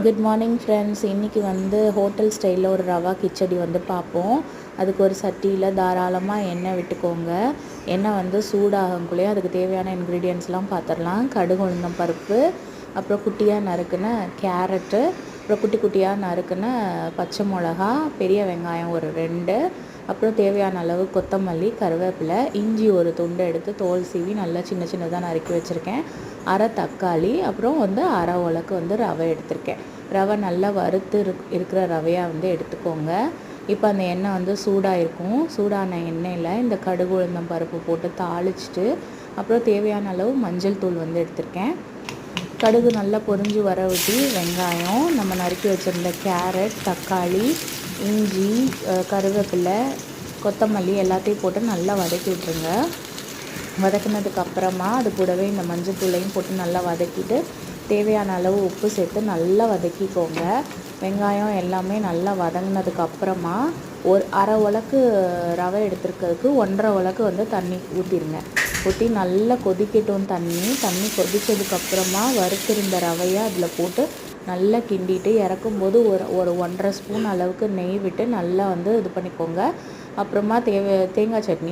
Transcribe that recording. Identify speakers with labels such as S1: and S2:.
S1: Good morning friends. இன்றைக்கி hotel ஸ்டைலில் ஒரு ரவா கிச்சடி பார்ப்போம். அதுக்கு ஒரு சட்டியில் தாராளமாக எண்ணெய் விட்டுக்கோங்க. எண்ணெய் சூடாகக்குள்ளேயே அதுக்கு தேவையான இன்க்ரீடியன்ட்ஸ்லாம் பார்த்துடலாம். கடுகு, உளுந்தம் பருப்பு, அப்புறம் குட்டியாக நறுக்குன கேரட்டு, அப்புறம் குட்டி குட்டியாக நறுக்குன பச்சை மிளகா, பெரிய வெங்காயம் ஒரு 2, அப்புறம் தேவையான அளவு கொத்தமல்லி, கருவேப்பிலை, இஞ்சி ஒரு துண்டு எடுத்து தோல் சீவி நல்லா சின்ன சின்னதாக நறுக்கி வச்சுருக்கேன். அரை தக்காளி, அப்புறம் அரை உலக்கு ரவை எடுத்திருக்கேன். ரவை நல்லா வறுத்து இருக்கிற ரவையாக எடுத்துக்கோங்க. இப்போ அந்த எண்ணெய் சூடாக இருக்கும். சூடான எண்ணெயில் இந்த கடுகு, உளுந்தம் பருப்பு போட்டு தாளிச்சிட்டு, அப்புறம் தேவையான அளவு மஞ்சள் தூள் எடுத்திருக்கேன். கடுகு நல்லா பொரிஞ்சு வர விட்டு வெங்காயம், நம்ம நறுக்கி வச்சுருந்த கேரட், தக்காளி, இஞ்சி, கருவேப்பிலை, கொத்தமல்லி எல்லாத்தையும் போட்டு நல்லா வதக்கி விட்ருங்க. வதக்கினதுக்கப்புறமா அது கூடவே இந்த மஞ்சள் தூளையும் போட்டு நல்லா வதக்கிட்டு தேவையான அளவு உப்பு சேர்த்து நல்லா வதக்கிக்கோங்க. வெங்காயம் எல்லாமே நல்லா வதங்கினதுக்கப்புறமா ஒரு அரை உலக்கு ரவை எடுத்துருக்கிறதுக்கு 1.5 உலக்கு தண்ணி ஊற்றிடுங்க. ஊற்றி நல்லா கொதிக்கட்டும். தண்ணி கொதித்ததுக்கப்புறமா வறுத்திருந்த ரவையை அதில் போட்டு நல்லா கிண்டிட்டு இறக்கும்போது ஒரு 1.5 ஸ்பூன் அளவுக்கு நெய் விட்டு நல்லா இது பண்ணிக்கோங்க. அப்புறமா தேங்காய் சட்னி